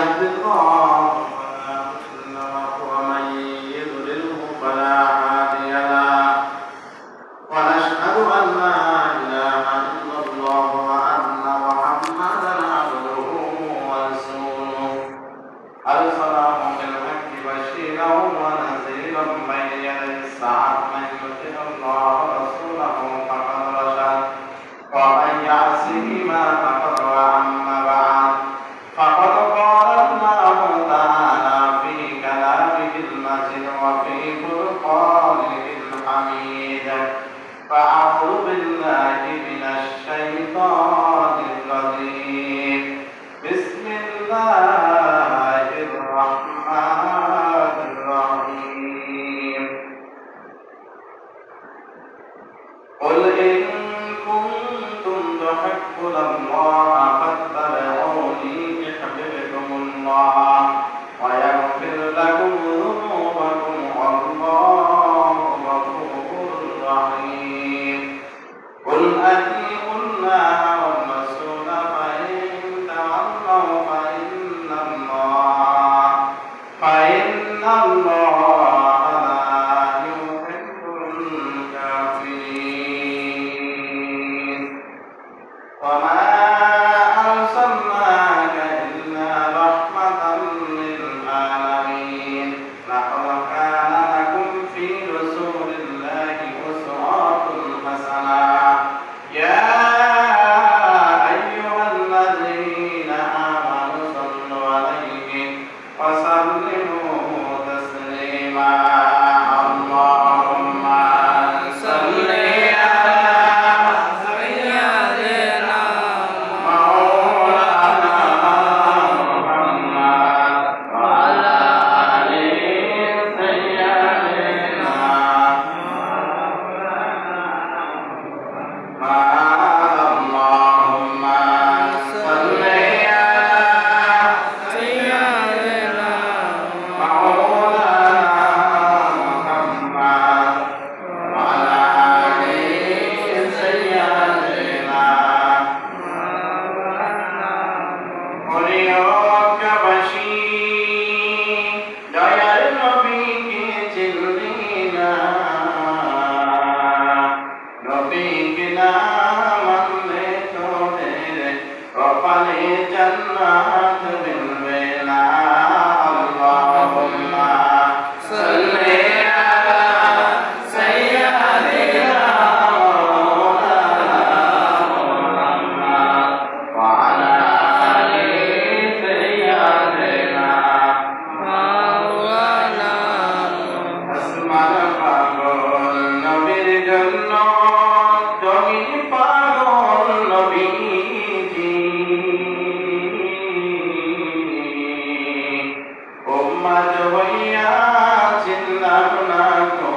يهد الله فلا مضل له ومن يضلله فلا هادي له ونشهد أن لا إله إلا الله وأن محمدا عبده ورسوله أرسله بالحق بشيرا ونذيرا بين يدي الساعة من يطع الله ورسوله فقد رشد ومن يعصهما فقد وأما بعد فقد قال الله تعالى في كلامه المجيد وفي فرقانه الحميد فأعوذ بالله من الشيطان الرجيم بسم الله الرحمن الرحيم قل إن كنتم تحبون الله فاتبعوني يحببكم الله ويغفر لكم ذنوبكم والله غفور رحيم قل أطيعوا الله والرسول فإن تولوا فإن الله لا يحب الكافرين وما أرسلناك إلا رحمة للعالمين لقد كان لكم في رسول الله أسوة حسنة يا أيها الذين آمنوا صلوا عليه وسلموا تسليما اللهم صل على سيدنا مولانا محمد وعلى آل سيدنا اللهم صل على سيدنا مولانا محمد وعلى آل سيدنا হরিয়কবাসী দয়ার নবীকে চিনলি না নবীকে না মানলে তোদের কপালে জান্নাত মিলবে না আল্লাহুম্মা সাল্লি আলা সাইয়্যিদিনা মাওলানা মুহাম্মদ ওয়া আলা আলি সাইয়্যিদিনা মাওলানা আসমান পাগল নবীর জন্য জমিন পাগল নবীজি উম্মত হইয়া চিনলাম না গো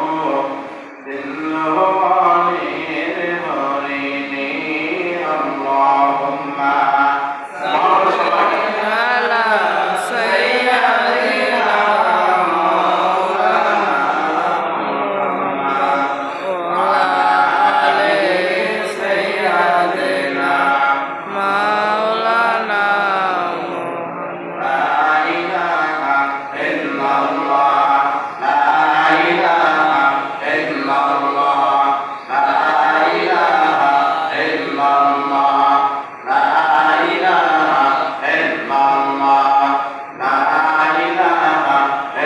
দিলওয়ানের হরিণী আল্লাহুম্মা সাল্লি আলা সাইয়্যিদিনা মাওলানা মুহাম্মদ ওয়া আলি সাইয়্যিদিনা মাওলানা মুহাম্মদ লা ইলাহা ইল্লাল্লাহ লা ইলাহা ইল্লাল্লাহ লা ইলাহা ইল্লাল্লাহ লা ইলাহা ইল্লাল্লাহ লা ইলাহা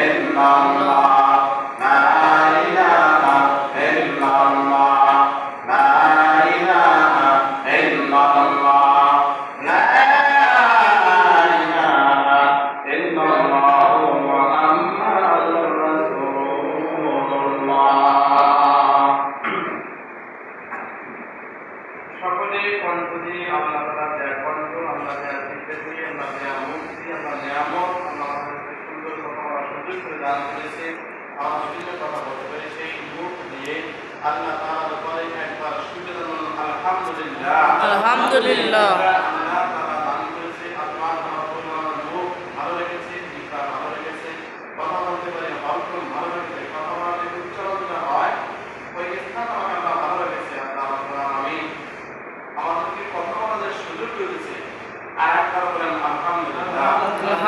ইল্লাল্লাহ লা ইলাহা ইল্লাল্লাহ লা ইলাহা ইল্লাল্লাহ লা ইলাহা ইল্লাল্লাহ মুহাম্মাদুর রাসূলুল্লাহ। সকলে কণ্ঠ দিয়ে আল্লাহ তাআলা দেয়া কণ্ঠ, আল্লাহ দেয়া জিজ্ঞাসি, আল্লাহ দেয়া মুক্তি, আল্লাহ নিয়ামত, আল্লাহ আমাদেরকে সুন্দর কথা বলার সুযোগ করে দান করেছে, আমার সুযোগ কথা বলতে পারি সেই মুখ দিয়ে আল্লাহ তাআলার উপরে একবার সুযোগ আলহামদুলিল্লাহ আলহামদুলিল্লাহ। আল্লাহ তাআলা দান করেছে, আসমান আমার মুখ ভালো রেখেছে, জিহ্বা ভালো রেখেছে, কথা বলতে পারি হলকম ভালো রেখেছে, কথা বলাতে উচ্চারণটা হয় ওই স্থান আমাকে আল্লাহ ভালো রেখেছে। আল্লাহ রাব্বুল আলামিন আমাদেরকে কথা বলার সুযোগ করেছে। আর একবার বলেন আলহামদুলিল্লাহ।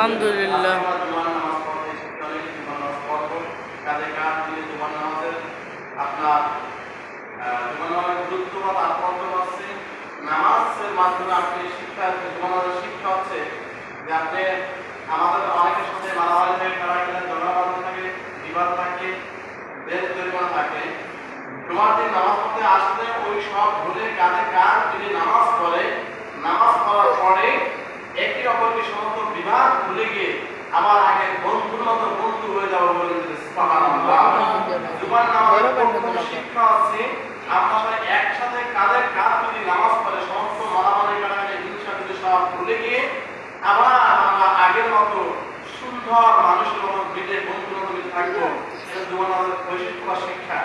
আলহামদুলিল্লাহ। আমরা জুমার নামাজ পড়তে শিখতে হলে জুমার নামাজ পড়বো। কাঁধে কাঁধ দিয়ে জুমার নামাজের আপনার জুমার নামাজের গুরুত্ব বা তাৎপর্য আছে। নামাজের মাধ্যমে আপনি শিক্ষা, জুমার নামাজের শিক্ষা হচ্ছে যে আপনি আমাদের অনেকের সাথে মারামারি থাকে, খেলাধুলা ঝগড়া বাঁধা থাকে, বিবাদ থাকে, দেশ জরিমানা থাকে। জুমার দিন নামাজ পড়তে আসলে ওই সব ভুলে কাঁধে কাঁধ যদি নামাজ পড়ে, নামাজ পড়ার পরে একে অপরকে সমস্ত বিভাগ ভুলে গিয়ে আমার আগে বন্ধুর মতো বন্ধু হয়ে যাবো বলে সুবহানাল্লাহ। জুমার নামাজের প্রথম শিক্ষা আছে আমরা সবাই একসাথে কাঁধে কাঁধ যদি নামাজ পড়ে সমস্ত মারামারি কাটাকাটি হিংসা যদি সব ভুলে গিয়ে আমরা আগের মতো সুন্দর মানুষের মতো মিলে বন্ধুর মতো মিলে থাকবো। এটা জুমার নামাজের বৈশিষ্ট্য বা শিক্ষা।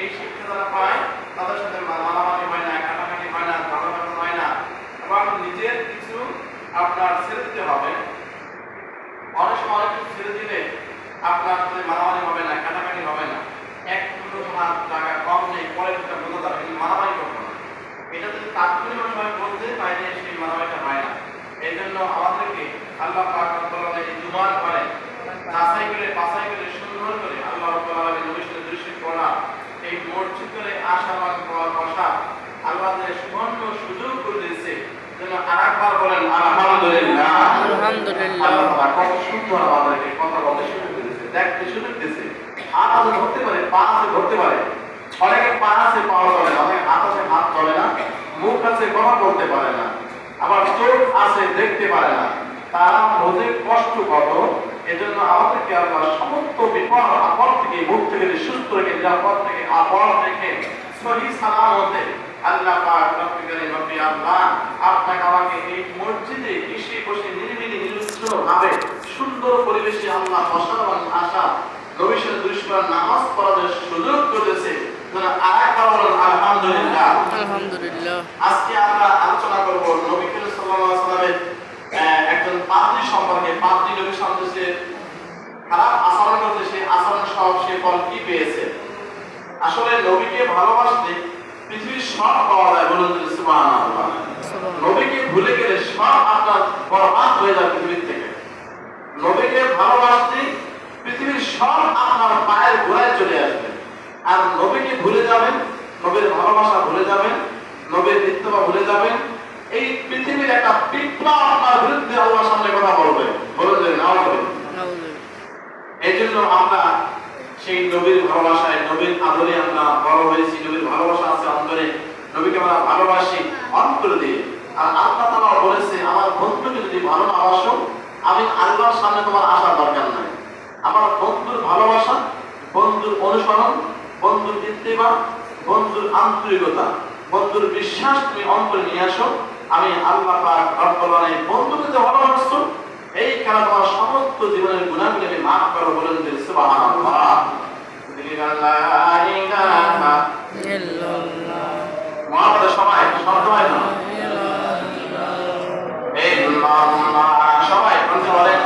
এই শিক্ষা যারা পায় তাদের সাথে মারামারি হয় না, কাটাকাটি হয় না, ঝগড়াঝাটি হয় না, এবং নিজের কিছু আপনার ছেড়ে দিতে হবে। অনেক সময় অনেক কিছু ছেড়ে দিলে আপনার সাথে মারামারি হবে না, কাটাকাটি হবে না। এক দুটো তোমার টাকা কম নেই, পরে সেটা বোঝা যাবে, কিন্তু মারামারি করবো না। এটা যদি তাৎক্ষণিকভাবে বলতে তাইলে সেই মারামারিটা হয় না। এই জন্য আমাদেরকে আল্লাহ পাক রব্বুল আলামিন জুমার পরে যাচাই করে বাছাই করে সুন্দর করে আল্লাহ রব্বুল আলামিন নবীর সাথে দৃষ্টি করা এই মসজিদ করে আসা বা বসা আল্লাহ যে সুবর্ণ সুযোগ করে দিয়েছে। যেন আরেকবার বলেন আলহামদুলিল্লাহ। আলহামদুলিল্লাহ। আল্লাহ কত সুন্দর আমাদেরকে কথা বলতে সুযোগ দিয়েছে, দেখতে সুযোগ দিয়েছে। হাত আছে ধরতে পারে, পা আছে ধরতে পারে। অনেকে পা আছে পা চলে না, অনেকে হাত আছে হাত চলে না, মুখ আছে কথা বলতে পারে না, আবার চোখ আছে দেখতে পারে না। তারা বোঝে কষ্ট কত। এজন্য আমাদেরকে আল্লাহ সমস্ত বিপদ আপদ থেকে, মুখ থেকে সুস্থ রেখে, নিরাপদ থেকে, আপদ রেখে, সহি সালামতে আল্লাহ পাক রব্বুল আলামিন আল্লাহ আপনাকে আমাকে এই মসজিদে এসে বসে নিরিবিলি নিরুচ্ছলভাবে সুন্দর পরিবেশে আল্লাহ বসার আশা নবীর সাথে দুইবার নামাজ পড়ার সুযোগ করেছে। আরেকবার বলুন আলহামদুলিল্লাহ। আলহামদুলিল্লাহ। আজকে আমরা আলোচনা করব নবী করিম সাল্লাল্লাহু আলাইহি ওয়াসাল্লামের একজন পাদ্রী সম্পর্কে। পাদ্রী নবীর সামনে যে খারাপ আচরণ করতে, সেই আচরণ সব সে ফল কি পেয়েছে। আসলে নবীকে ভালোবাসলে পৃথিবীর সব পাওয়া যায়, বলুন সুবহানাল্লাহ। নবীকে ভুলে গেলে সব আপনার বরবাদ হয়ে যাবে পৃথিবীর থেকে। নবীকে ভালোবাসলে পৃথিবীর সব আপনার পায়ের গোড়ায় চলে আসবে। আর নবীকে ভুলে যাবেন, নবীর ভালোবাসা ভুলে যাবেন, নবীর নিত্যতা ভুলে যাবেন, এই পৃথিবীর একটা বিপ্লব আপনার বিরুদ্ধে আল্লাহর সামনে কথা বলবে, বলুন যে নাও বলবে। এই জন্য আমরা সেই নবীর ভালোবাসায়, নবীর আদরে আমরা বড় হয়েছি। নবীর ভালোবাসা আছে অন্তরে, নবীকে আমরা ভালোবাসি অন্তর দিয়ে। আর আল্লাহ তাআলা বলেছে, আমার বন্ধুকে যদি ভালো না বাসো, আমি আল্লাহর সামনে তোমার আসার দরকার নাই। আমার বন্ধুর ভালোবাসা, বন্ধুর অনুসরণ, বন্ধুর ইত্তেবা, বন্ধুর আন্তরিকতা, বন্ধুর বিশ্বাস তুমি অন্তরে নিয়ে আসো। আমি আল্লাহ পাক রব্বুল আলামিন বন্ধুকে যে ভালোবাসছো, এই কারণে তোমার সমস্ত জীবনের গুনাহগুলো আমি মাফ করব, বলেন যে সুবহানাল্লাহ। মুহাম্মদ সবাই শব্দ হয় না, সবাই বলতে বলেন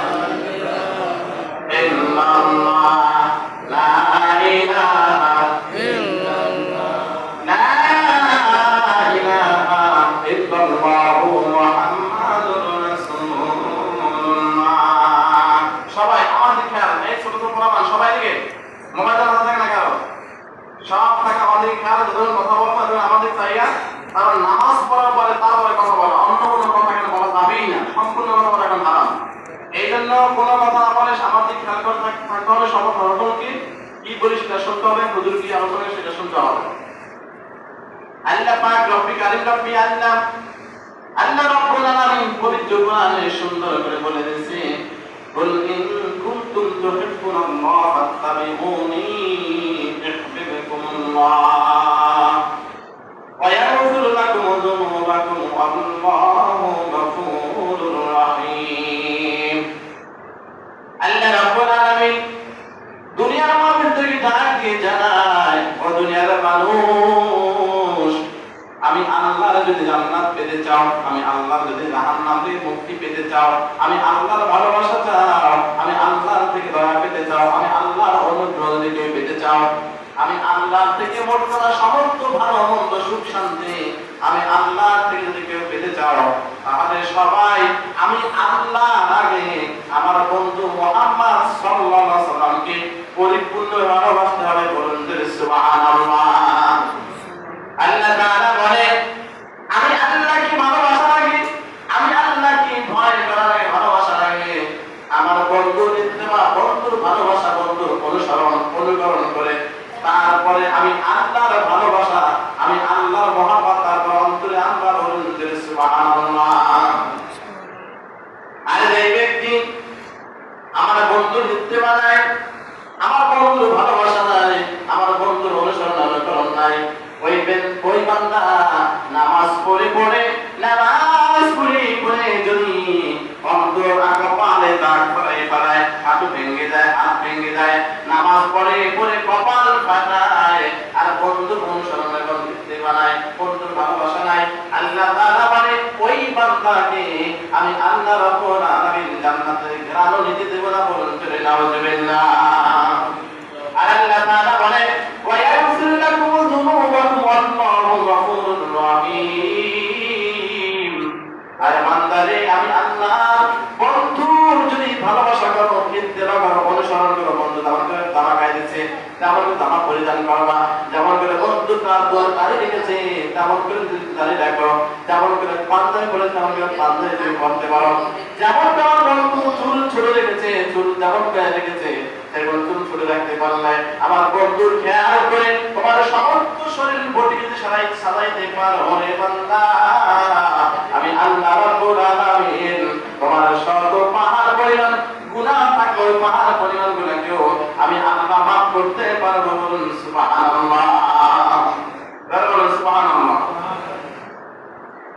সবাই আমাদের খেয়াল। এই ছোট ছোট প্রমাণ সবাই দিকে মোবাইল হাতে থাকে না কারো, সব থাকে আমাদের খেয়াল। যখন কথা বলবো আমাদের চাইয়া, কারণ নামাজ পড়ার পরে তারপরে কথা বলা, অন্য কোনো কথা এখানে বলা যাবেই না, সম্পূর্ণ কথা বলা এখন হারাম। এই জন্য কোনো কথা না বলে আমাদের খেয়াল করে থাকতে হবে। সব ঘটনাকে কি বলি সেটা শুনতে হবে, হুজুর কি আলোচনা সেটা শুনতে হবে। আল্লাহ পাক রব্বি কারীম রব্বি আল্লাহ আল্লাহ রব্বুল আলামিন পবিত্র কোরআনে সুন্দর করে বলে দিয়েছে, কুল ইন কুনতুম তুহিব্বুনাল্লাহ ফাত্তাবিউনি ইউহিব্বুকুমুল্লাহ ওয়া ইয়াগফির লাকুম যুনুবাকুম ওয়াল্লাহু গফুরুর রহিম। আল্লাহ রব্বুল আলামিন দুনিয়ার মানুষদেরকে ডাক দিয়ে জানায়, ও দুনিয়ার মানুষ, আমি আল্লাহর যদি জান্নাত পেতে চাও, আমি আল্লাহর যদি জাহান্নাম থেকে মুক্তি পেতে চাও, আমি আল্লাহর ভালোবাসা চাও, আমি আল্লাহর থেকে দয়া পেতে চাও, আমি আল্লাহর অনুগ্রহ যদি কেউ পেতে চাও, আমি আল্লাহর থেকে মোট কথা সমস্ত ভালো মন্দ সুখ শান্তি আমি আল্লাহর থেকে যদি কেউ পেতে চাও, তাহলে সবাই আমি আল্লাহ আগে আমার পরিপূর্ণ ভালোবাসতে হবে, বলুন সুবহানাল্লাহ। আল্লাহ তাআলা বলে আমি আল্লাহকে ভালোবাসা লাগে, আমি আল্লাহকে ভয় করা লাগে, ভালোবাসা লাগে। আমার বন্ধুর ইত্তেবা, বন্ধুর ভালোবাসা, বন্ধুর অনুকরণ করে তারপরে আমি আল্লাহর ভালোবাসা, আমি আল্লাহর মহব্বত তারপর অন্তরে আনবার, বলুন সুবহানাল্লাহ। আর এই ব্যক্তি আমার বন্ধুর ইত্তেবা নাই, আমার বন্ধুর ভালোবাসা নাই, আমার বন্ধুর অনুকরণ নাই, ওই বান্দা নামাজ পড়ে যদি অন্তর কপালে দাগ ফেলায়, হাঁটু ভেঙে যায়, হাত ভেঙে যায়, নামাজ পড়ে কপাল ফাটায়, আর বন্ধুর অনুসরণ করতে বানায়, বন্ধুর ভালোবাসা নাই, আল্লাহ তাআলা বলে ওই বান্দাকে আমি আল্লাহ রাব্বুল আলামিন জান্নাতের ঘেরানো নিতে দেব না, বলুন নাউযুবিল্লাহ। আর আল্লাহ তাআলা বলে ওয়া ইয়াগফির লাকুম যুনুবাকুম ওয়াল্লাহু গফুরুর রহিম। আর বান্দারে আমি আল্লাহ বন্ধুর যদি ভালোবাসা করো, ইত্তেবা করো, অনুসরণ করো, বন্ধু যেমন করে জামা গায়ে দিচ্ছে তেমন করে জামা পরিধান করবা, যেমন করে বন্ধু তার দাড়ি রেখেছে তেমন করে দাড়ি রাখো, যেমন করে পাঞ্জাবি পরে তেমন করে পাঞ্জাবি তুমি পরতে পারো, যেমন তোমার বন্ধু চুল ছোট রেখেছে, চুল যেমন গায়ে রেখেছে সেরকম চুল ছোট রাখতে পারলে আমার বন্ধুর খেয়াল করে তোমার সমস্ত শরীর বডি যদি সাজাইতে পারো রে বান্দা, আমি আল্লাহ রাব্বুল আলামিন তোমার শত পাহাড় পরিমাণ গুনাহ থাকলে ওই পাহাড় পরিমাণ গুনাহকেও আমি আল্লাহ মাফ করতে পারবো, বলুন সুবহানাল্লাহ। বলুন সুবহানাল্লাহ।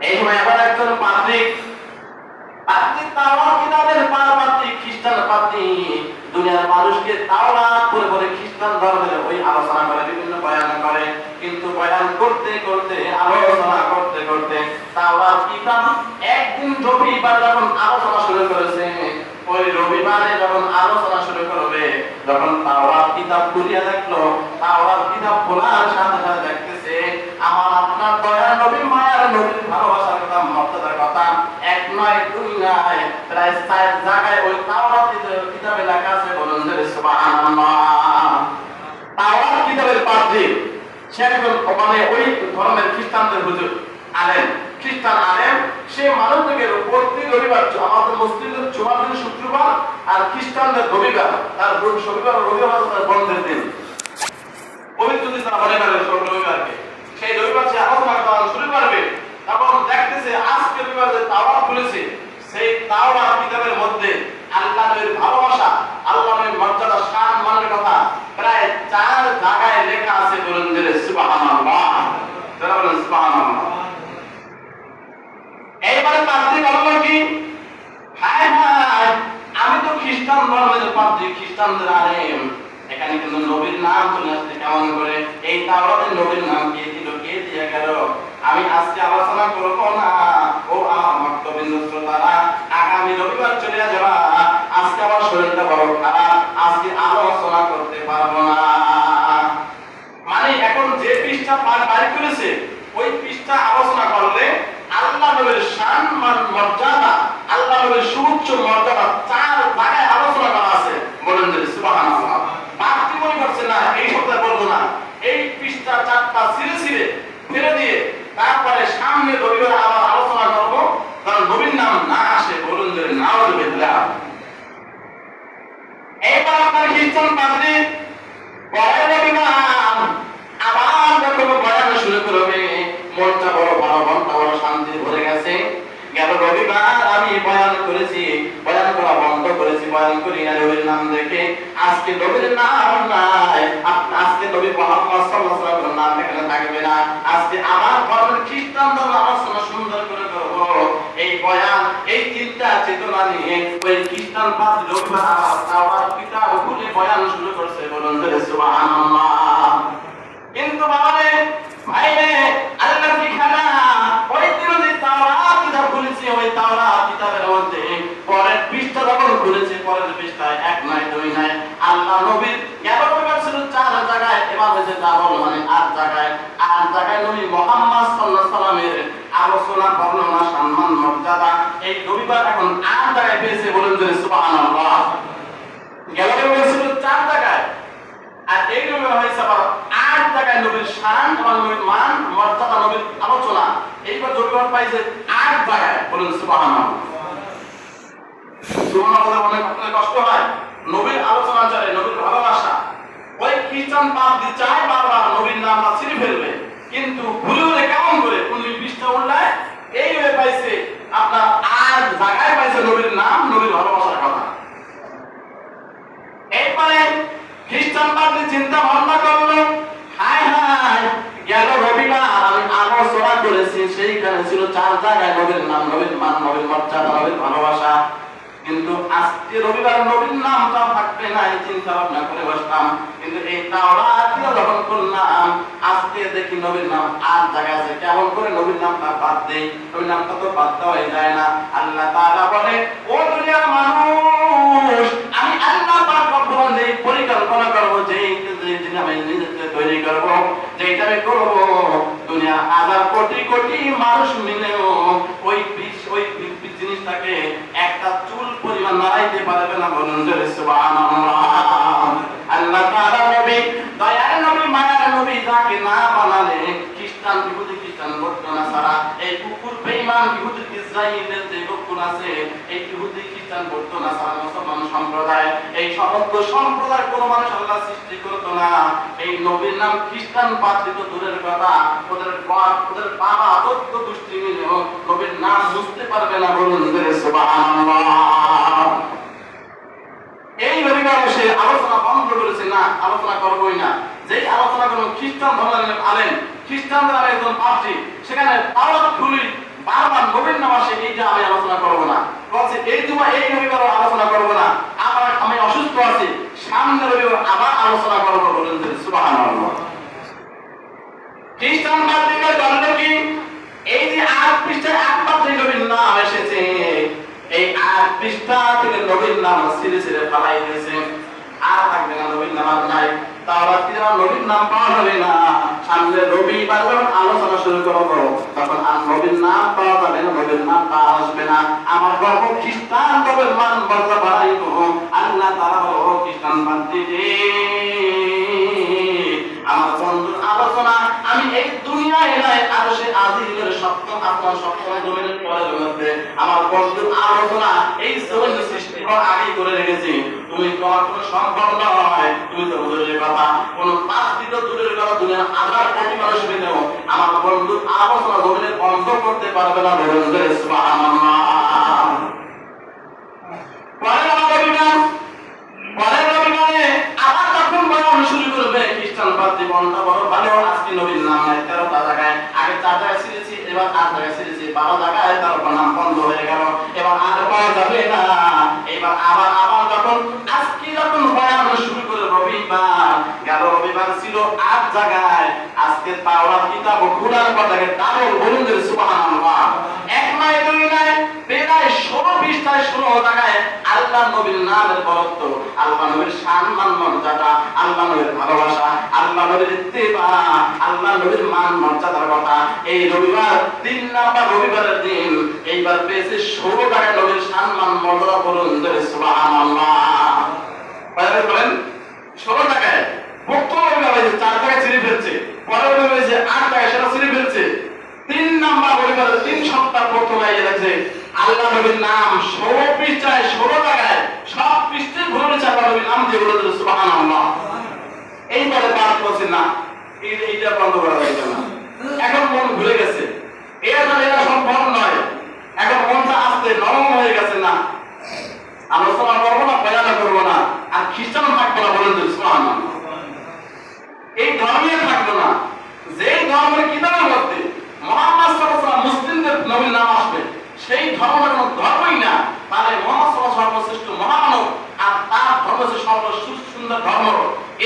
এই সময় আবার একজন পাদ্রী তাওরাত কিতাবের পাদ্রী, খ্রিস্টান পাদ্রী, দুনিয়ার মানুষকে তাওরাত পড়ে খ্রিস্টান ধর্মের ওই আলোচনা করে, বিভিন্ন বয়ান করে, কিন্তু বয়ান করতে আলোচনা করতে তাওরাত কিতাব একদিন রবিবার যখন আলোচনা শুরু করেছে, ওই রবিবারে যখন আলোচনা শুরু করবে, যখন তাওরাত কিতাব খুলিয়া দেখলো, তাওরাত কিতাব খোলার সাথে সাথে দেখতেছে আমার আপনার দয়ার নবী, মায়ার নবীর ভালোবাসার কথা, মর্যাদার কথা এক নয় দুই নয় প্রায় 4 জায়গায় ওই তাওরাত কিতাবে লেখা আছে, বলুন সুবহানাল্লাহ। তাওরাত কিতাবের পাদ্রী সে একজন মানে ওই ধর্মের খ্রিস্টানদের হুজুর আলেম, খ্রিস্টান আলেম, সে মানুষদের প্রতি রবিবার, আমাদের মুসলিমদের জুমার দিন শুক্রবার আর খ্রিস্টানদের রবিবার, তার রবিবার তার বন্ধের দিন, পবিত্র দিন তারা মনে করে রবিবারকে, সেই রবিবার সে আলোচনা করা শুরু করবে। তখন দেখতেছে আজকে রবিবার যে তাওরাত খুলেছে, সেই তাওরাত কিতাবের মধ্যে আল্লাহ নবীর ভালোবাসা, আল্লাহ নবীর মর্যাদা, শান মানের কথা প্রায় 4 জায়গায় লেখা আছে, বলুন সুবহানাল্লাহ। যারা বলেন সুবহানাল্লাহ। এইবারে পাদ্রী বলল কি, হায় হায় আমি তো খ্রিস্টান ধর্মের পাদ্রী, খ্রিস্টানদের আলেম, এখানে কিন্তু নবীর নাম চলে আসছে কেমন করে, এই তাওরাতে নবীর নাম কে দিল, কে দিয়ে গেল, আমি আজকে আলোচনা করব না, ও আমার ভক্তবৃন্দ শ্রোতারা, আগামী রবিবার চলে যাবা, আজকে আমার শরীরটা বড় খারাপ, আজকে আলোচনা করতে পারবো না। মানে এখন যে পৃষ্ঠা বাইর করেছে ওই পৃষ্ঠা আলোচনা করলে আল্লাহ নবীর শান মান মর্যাদা, আল্লাহ নবীর সুউচ্চ মর্যাদা 4 জায়গায় আলোচনা করা আছে, বলেন সুবহানাল্লাহ। বাকি মনে করছে না এই সপ্তাহে বলবো না, এই পৃষ্ঠা 4টা ছিঁড়ে ফেলে দিয়ে তারপরে সামনে রবিবার আবার আলোচনা করবো, কারণ নবীর নাম না আসে, বলুন নাউযুবিল্লাহ। এইবার আপনার খ্রিস্টান পাদ্রী বয়ান আবার যখন বয়ান শুরু করবে, মনটা বড় ভালো, মনটা বড় শান্তি ভরে গেছে। গেল রবিবার আমি বয়ান করেছি, বয়ান করা বন্ধ করেছি, বয়ান করি না নবীর নাম দেখে, আজকে নবীর নাম নাই, আজকে নবী মুহাম্মদ সাল্লাল্লাহু আলাইহি ওয়াসাল্লামের নাম এখানে থাকবে না, আজকে আমার ধর্মের খ্রিস্টান ধর্ম আলোচনা সুন্দর করে করব। এই বয়ান, এই চিন্তা চেতনা নিয়ে ওই খ্রিস্টান পাদ্রী রবিবার আবার তাওরাত কিতাব খুলে বয়ান শুরু করছে, বলুন সুবহানাল্লাহ। কিন্তু বাবারে ভাইরে আল্লাহ কি খানা ওই দিন যে তাওরাত কিতাব খুলেছে, ওই তাওরাত কিতাবের মধ্যে পরের পৃষ্ঠা যখন খুলেছে, পরের পৃষ্ঠায় 1 নয় 2 নয় আল্লাহ নবীর কেবল ছিল 4 জায়গায়, এভাবে যে ডাবল মানে 8 জায়গায় নবী মুহাম্মদ সাল্লাল্লাহু আলাইহি ওয়াসাল্লামের আলোচনা, বর্ণনা, সম্মান, মর্যাদা এই রবিবার এখন 8 জায়গায় পেয়েছে, বলুন সুবহানাল্লাহ। গেল ছিল 4 জায়গায়, আর এই রবিবার হয়েছে আবার 8 জায়গায় নবীর শান এবং নবীর মান মর্যাদা নবীর আলোচনা। এইবার রবিবার পাইছে 8 জায়গায়। বলুন সুবহানাল্লাহ। সুবহানাল্লাহ অনেক কষ্ট হয়। নবীর আলোচনা চলে, নবীর ভালোবাসা। ওই খ্রিস্টান পাদ্রী চায় বারবার নবীর নামটা ছিঁড়ে ফেলবে, কিন্তু ভুলে কেমন করে 19-20টা উল্লায় এইভাবে পাইছে আপনার 8 জায়গায় পাইছে নবীর নাম, নবীর ভালোবাসার কথা। এরপরে খ্রিস্টান পাদ্রী চিন্তা ভাবনা করলো, হায় হায় গেল রবিবার আমি আলোচনা করেছি, সেইখানে ছিল 4 জায়গায় নবীর নাম, নবীর মান, নবীর মর্যাদা, নবীর ভালোবাসা, কিন্তু আজকে রবিবার নবীর নামটা থাকবে না। এই চিন্তা ভাবনা করে বসলাম, কিন্তু এই তাওরাত যখন করলাম আজকে দেখি নবীর নাম 8 জায়গায় আছে। কেমন করে নবীর নামটা বাদ দেই? নবীর নামটা তো বাদ দেওয়া যায় না। আল্লাহ তাআলা বলে, ও দুনিয়ার মানুষ, আমি আল্লাহ পাক রব্বুল যে পরিকল্পনা করব, যেই দিন আমি নিজেকে তৈরি করব, যেইটা আমি করব, দুনিয়ার হাজার কোটি কোটি মানুষ মিলেও ওই জিনিসটাকে একটা চুল পরিমাণ নাড়াইতে পারবে না। বলুন সুবহানাল্লাহ। আল্লাহ তাআলা নবী, দয়ার নবী, মায়ার নবী, যাকে না বানালে খ্রিস্টান ইহুদি খ্রিস্টান বৌদ্ধ নাসারা, এই কুকুর বেঈমান ইহুদি ইসরায়েলের যে লোকগুলো আছে, এই ইহুদি খ্রিস্টান বৌদ্ধ নাসারা মুসলমান সম্প্রদায়, এই সমস্ত সম্প্রদায়ের কোনো মানুষ আল্লাহ সৃষ্টি করতো না। এই নবীর নাম খ্রিস্টান পাদ্রী তো দূরের কথা, ওদের বাবা 14 গোষ্ঠী মিলেও নবীর নাম বুঝতে পারবে না। বলুন সুবহানাল্লাহ। এই রবিবার সে আলোচনা বন্ধ করেছে, না আলোচনা করবোই না। যেই আলোচনা করবো খ্রিস্টান ধর্মের আলেন, খ্রিস্টানদের একজন পাদ্রী, সেখানে তাওরাত খুলি বারবার নবীর নাম আসে, এই যে আমি আলোচনা করবো না। বলছে এই জুমা এই রবিবারও আলোচনা করবো না, আবার আমি অসুস্থ আছি, সামনের রবিবার আবার আলোচনা করবো। বলুন সুবহানাল্লাহ। খ্রিস্টান পাদ্রীদের দণ্ড কি? এই যে 8 পৃষ্ঠায় 8 পাদ্রী নবীর নাম এসেছে, এই 8 পৃষ্ঠা থেকে নবীর নাম ছিঁড়ে ছিঁড়ে ফালাই দিয়েছে। আর থাকবে না নবীর নাম, আর নাই। তাওরাত কি নবীর নাম পাওয়া যাবে না। সামনে রবিবার যখন আলোচনা শুরু করবো তখন আর নবীর নাম পাওয়া যাবে না, নবীর নাম পাওয়া আসবে না। আমার গর্ব খ্রিস্টান নবীর মান মর্যাদা বাড়াইবো। আল্লাহ তাআলা বলো, খ্রিস্টান পাদ্রী আমার বন্ধুর আলোচনা আমি এই দুনিয়ায় নাই, আর সে আজিমের সপ্তম আসমান সপ্তম জমিনের পরের মধ্যে আমার বন্ধুর আলোচনা এই জমিন সৃষ্টি হওয়ার আগেই করে রেখেছি। তুমি তোমার কোনো সম্ভব নয়, তুমি তো দূরের কথা, কোন পাদ্রী তো দূরের কথা, দুনিয়ার হাজার কোটি মানুষ মিলেও আমার বন্ধুর আলোচনা জমিনে বন্ধ করতে পারবে না। বলুন সুবহানাল্লাহ। পরের রবিবারে আবার তখন বয়ান শুরু করবে খ্রিস্টান পাদ্রী বন্ধ বড় ভালো। আজকে নবীর নাম নাই 13টা জায়গায়, আগে 4 জায়গায় ছিঁড়েছি, এবার 8 জায়গায় ছিঁড়েছি, 12 জায়গায় তারপর নাম বন্ধ হয়ে গেল, এবার আর পাওয়া যাবে না। এবার আবার যখন আজকে যখন বয়ান শুরু করে রবিবার গেল, রবিবার ছিল 8 জায়গায়, আজকে তাওরাত কিতাব খোলার পর থেকে ডাবল। বলুন সুবহানাল্লাহ। এক নয় দুই নয়, প্রায় 16 পৃষ্ঠায় 16 জায়গায় আল্লাহ নবীর নামের বরত্ব, আল্লাহ নবীর সম্মান মর্যাদা, আল্লাহ নবীর ভালোবাসা, আল্লাহ নবীর ইত্তেবা, আল্লাহ নবীর মান মর্যাদার কথা। এই রবিবার 3 নাম্বার রবিবারের দিন এইবার পেয়েছে 16 জায়গায় নবীর সম্মান মর্যাদা। বলুন সুবহানাল্লাহ। বলেন 16 জায়গায়। প্রথম রবিবার 4 জায়গায় ছিঁড়ে ফেলছে, পরের রবিবার 8 জায়গায় সেটা ছিঁড়ে ফেলছে। 3 নাম্বার রবিবারের 3 সপ্তাহ প্রথমে এসেছে আল্লাহ নবীর নাম 16 পৃষ্ঠায় 16 জায়গায়, সব পৃষ্ঠায় ভরে রয়েছে আল্লাহ নবীর নাম দিয়ে। বলে সুবহানাল্লাহ। এইবারে বাদ করছে না, এইটা বন্ধ করা যাবে না। এখন মন ভুলে গেছে, এরা সম্ভব নয়। এখন মনটা আস্তে নরম হয়ে গেছে, না আলোচনা করবো না, বয়ান করবো না, আর খ্রিস্টান থাকবো না। বলেন সুবহানাল্লাহ। এই ধর্মীয় থাকবো না। যেই ধর্মের কিতাবের মধ্যে মুহাম্মদ সাল্লাল্লাহু আলাইহি ওয়াসাল্লাম মুসলিমদের নবীর নাম আসবে, সেই ধর্মটা কোনো ধর্মই না। তাহলে মুহাম্মদ সাল্লাল্লাহু আলাইহি ওয়াসাল্লাম সর্বশ্রেষ্ঠ মহামানব, আর তার ধর্ম হচ্ছে সর্বসুন্দর ধর্ম।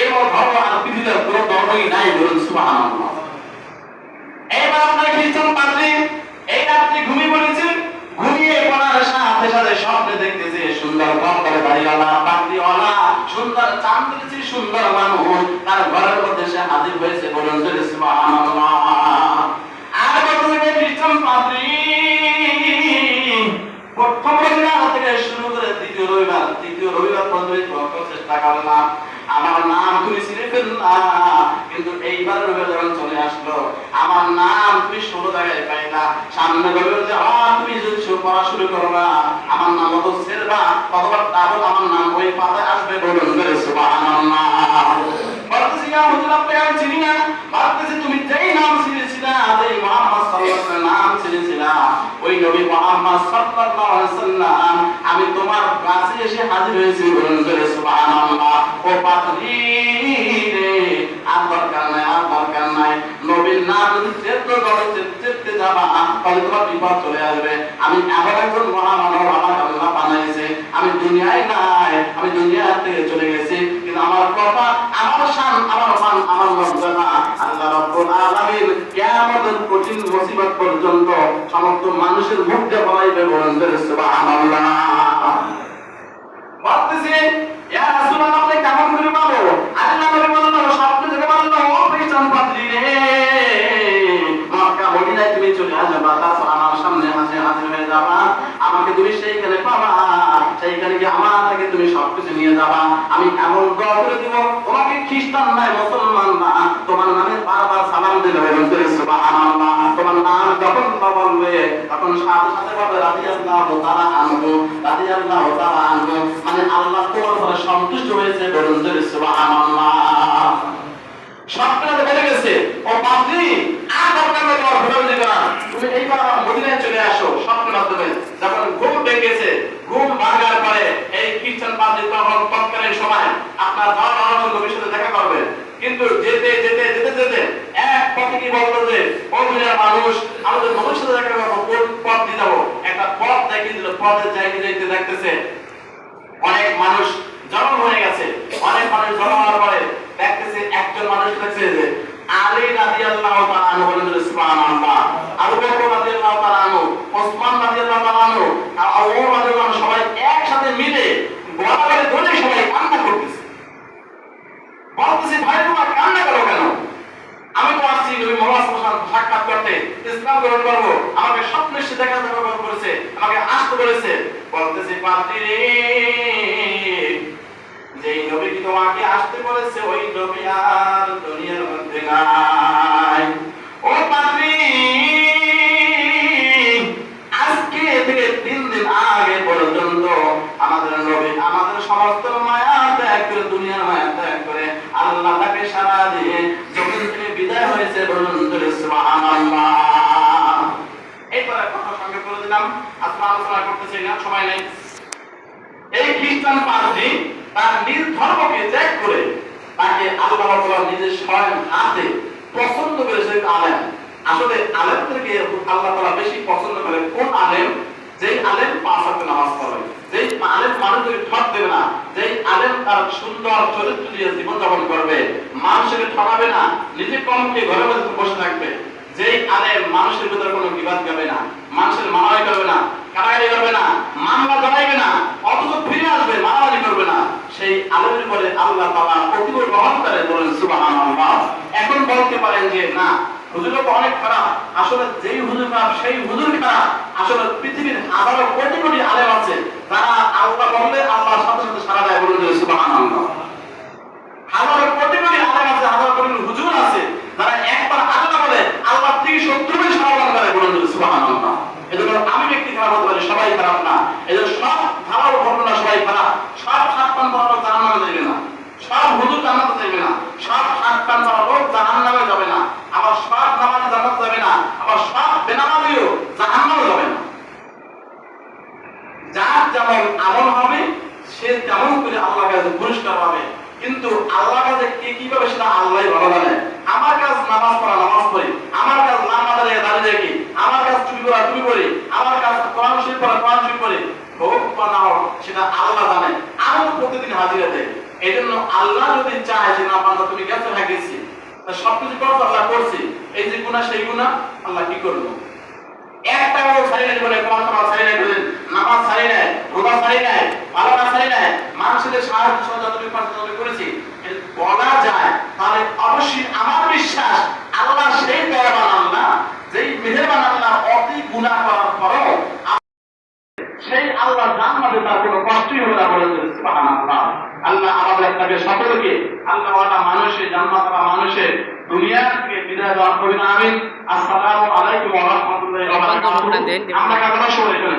এর মতো ধর্ম আর পৃথিবীতে কোনো ধর্মই নাই। বলুন সুবহানাল্লাহ। এইবার আপনার খ্রিস্টান পাদ্রী এই রাত্রে ঘুমিয়ে পড়েছেন, ঘুমিয়ে পড়ার সাথে সাথে স্বপ্নে দেখতেছে সুন্দর কঙ্কালে দাড়িওয়ালা, পাগড়িওয়ালা, সুন্দর চাঁদ দেখেছে, সুন্দর মানুষ তার ঘরের মধ্যে সে হাজির হয়েছে। বলুন সুবহানাল্লাহ। আর বলতে খ্রিস্টান পাদ্রী প্রথম রবিবার থেকে শুরু করে তৃতীয় রবিবার পর্যন্ত চেষ্টা করলাম, আমার নাম তুমি চিনে ফেললা, কিন্তু এইবার রবিবার যখন চলে আসলো আমার নাম তুমি 16 জায়গায় পাইলা, সামনে রবিবার যে তুমি যদি পড়া শুরু করবা আমার নাম তো ছেড়বা, কতবার তারপর আমার নাম ওই পাতায় আসবে, বলুন করে সুবহানাল্লাহ। বলতেছি ইয়া হুজুর আপনাকে আমি চিনি না, বলতেছি তুমি যেই নাম চিনেছিলা, যেই মুহাম্মদ সাল্লাল্লাহু আলাইহি ওয়াসাল্লাম নাম চিনেছিলা, ওই নবী মুহাম্মদ সাল্লাল্লাহু আলাইহি ওয়াসাল্লাম আমি তোমার কাছে এসে হাজির হয়েছি, বলুন করে সুবহানাল্লাহ। ও পাত্রী রে, আর দরকার নাই, আর দরকার নাই, নবীর নাম যদি চেপতে যাবা তাহলে তোমার বিপদ চলে আসবে। আমি এমন একজন মহামানব আমার আল্লাহ বানাইছে, আমি দুনিয়ায় নাই, আমি দুনিয়া থেকে চলে গেছি, কিন্তু আমার কথা, আমার শান, আমার মান, আমার মর্যাদা আল্লাহ রাব্বুল আলামিন কিয়ামতের কঠিন মুসিবত পর্যন্ত সমস্ত মানুষের মুখ দিয়ে বলাইবে, বলুন সুবহানাল্লাহ। বলতেছি ইয়া রাসূলুল্লাহ আপনি কেমন করে পাবো? আল্লাহ নবী বললেন স্বপ্ন থেকে বলল, ও খ্রিস্টান পাদ্রী রে, মক্কা মদিনায় তুমি চলে আসবা, তারপর আমার সামনে হাজির হয়ে যাবা, আমাকে তুমি সেইখানে পাবা, সেইখানে গিয়ে আমার থেকে তুমি সবকিছু নিয়ে যাবা, আমি এমন দোয়া করে দিব তোমাকে খ্রিস্টান নাই মুসলমান না তোমার নামে বারবার সালাম দিতে হবে, বলতে সুবহানাল্লাহ। তোমার নাম যখন বলবে তখন সাথে সাথে বলবে রাদিয়াল্লাহু তাআলা আনহু, রাদিয়াল্লাহু তাআলা আনহু, মানে আল্লাহ তোমার উপরে সন্তুষ্ট হয়েছে, বলতে সুবহানাল্লাহ। স্বপ্নটা বেড়ে গেছে, ও পাদ্রী আর দরকার নেই তোমার ঘোরাঘুরি করা, তুমি এইবার আমার মদিনায় চলে আসো। স্বপ্নের মাধ্যমে যখন ঘুম ভেঙেছে, ঘুম ভাঙার পরে এই খ্রিস্টান পাদ্রী তখন তৎকালীন সময় আপনার যাওয়ার জন্য নবীর সাথে দেখা করবে, কিন্তু যেতে যেতে যেতে যেতে এক পথে কি বলতো যে ও দুনিয়ার মানুষ, আমাদের নবীর সাথে দেখা করবো, কোন পথ দিয়ে যাবো? একটা পথ দেখিয়ে দিল, পথের জায়গায় যাইতে দেখতেছে অনেক মানুষ জড়ো হয়ে গেছে, অনেক মানুষ জড়ো হওয়ার পরে দেখতেছে একজন মানুষ দেখছে যে আলী রাদিয়াল্লাহু তাআলা আনহু, বলেন সুবহানাল্লাহ, আবু বকর রাদিয়াল্লাহু তাআলা আনহু, ওসমান রাদিয়াল্লাহু তাআলা আনহু, আর ওমর রাদিয়াল্লাহু আনহু সবাই একসাথে মিলে গলা বেঁধে ধরে সবাই কান্না করতেছে। বলতেছে ভাই তোমরা কান্না করো কেন? আমি তো আসছি নবী মুহাম্মদ সাল্লাল্লাহু আলাইহি ওয়াসাল্লাম সাক্ষাৎ করতে, ইসলাম গ্রহণ করব, আমাকে স্বপ্নে সে দেখা করেছে, আমাকে আসতে বলেছে। বলতেছে পাদ্রী রে, যেই নবী কি তোমাকে আসতে বলেছে ওই নবী আর দুনিয়ার মধ্যে নাই। ও পাদ্রী, আজকে থেকে 3 দিন আগে পর্যন্ত আমাদের নবী আমাদের সমস্ত মায়া ত্যাগ করে, দুনিয়ার মায়া ত্যাগ করে আল্লাহ তাকে সারা দিয়ে জমিন থেকে বিদায় হয়েছে, বলুন সুবহানাল্লাহ। এরপরে কথা সঙ্গে করে দিলাম, আজকে আলোচনা করতেছি না, সময় নেই। এই খ্রিস্টান পাদ্রী তার নিজ ধর্মকে ত্যাগ করে তাকে আল্লাহ তাআলা নিজের স্বয়ং হাতে পছন্দ করেছে আলেম। আসলে আলেমদেরকে আল্লাহ তাআলা বেশি পছন্দ করে কোন আলেম? যেই আলেম 5 ওয়াক্ত নামাজ পড়ে, যেই আলেম মানুষকে ঠক দেবে না, যেই আলেম তার সুন্দর চরিত্র দিয়ে জীবন যাপন করবে, মানুষকে ঠকাবে না, নিজে কমকে ঘরে মধ্যে বসে থাকবে, যেই আলেম মানুষের ভিতরে কোনো বিবাদ করবে না, মানুষের মারামারি করবে না, কাটাকাটি করবে না, মামলা জড়াইবে না, অথচ ফিরে আসবে, মারামারি করবে না, সেই আলেমের উপরে আল্লাহ তাআলা অতীব রহমত করে, বলেন সুবহানাল্লাহ। এখন বলতে পারেন যে না হুজুর তো অনেক খারাপ, আসলে যেই হুজুর খারাপ সেই হুজুর খারাপ। আসলে পৃথিবীর হাজারো কোটি কোটি আলেম আছে যারা আল্লাহ বললে আল্লাহর সাথে সাথে সারা দেয়, বলেন সুবহানাল্লাহ। হাজারো কোটি কোটি আলেম আছে, হাজারো কোটি হুজুর আছে যারা একবার আল্লাহ বলে আল্লাহ থেকে 70 বেশি সমাধান করে, বলেন সুবহানাল্লাহ। এজন্য আমি ব্যক্তি খারাপ হতে পারি, সবাই খারাপ না। এজন্য সব ভালো ঘটনা সবাই খারাপ, সব সাতপান বড় জাহান্নামে যাবে না, সব হুজুর জান্নাতে যাবে না, সব সাতপান বড় লোক জাহান্নামে যাবে না, আবার সব নামাজি জান্নাতে যাবে না, আবার সব বেনামাজিও জাহান্নামে যাবে না। যার যেমন আমল হবে সে তেমন করে আল্লাহর কাছে পুরস্কার পাবে, কিন্তু আল্লাহর কাছে কে কি পাবে সেটা আল্লাহই ভালো জানে। আমার কাজ নামাজ পড়া, নামাজ পড়ি, আমার কাজ নামাজ দাঁড়িয়ে রাখি, আমার কাজ চুরি করা চুরি করি, আমার কাজ কোরআন শরীফ পড়া কোরআন শরীফ পড়ি, হোক বা না হোক সেটা আল্লাহ জানে। আমি তো প্রতিদিন হাজিরা দেই। এই জন্য আল্লাহ যদি চায় যে না বান্দা তুমি গেছো, হ্যাঁ গেছি, সবকিছু করছো, আল্লাহ করছি, এই যে গুনাহ সেই গুনাহ আল্লাহ কি করবো? একটা বড় ছাড়ি নাই, বলে কোরআন পড়া ছাড়ি নাই, নামাজ ছাড়ি নাই, রোজা ছাড়ি নাই, ভালো কাজ ছাড়ি নাই, মানুষের সাহায্য যতটুকু করেছি বলা যায়, তাহলে অবশ্যই আমার বিশ্বাস আল্লাহ সেই দয়াবান আল্লাহ, যেই মেহেরবান আল্লাহ অতি গুনাহ করার পরও সেই আল্লাহ জান্নাতে যাতে তার কোনো কষ্টই হবে না বলে সুবহানাল্লাহ। আল্লাহ আমাদের আপনাকে সকলকে আল্লাহ ওয়ালা মানুষে জান্নাতওয়ালা মানুষে দুনিয়া থেকে বিদায় দান করুন আমিন। আসসালামু আলাইকুম ওয়া রাহমাতুল্লাহি ওয়া বারাকাতুহু। আমরা কাজ শুরু করি।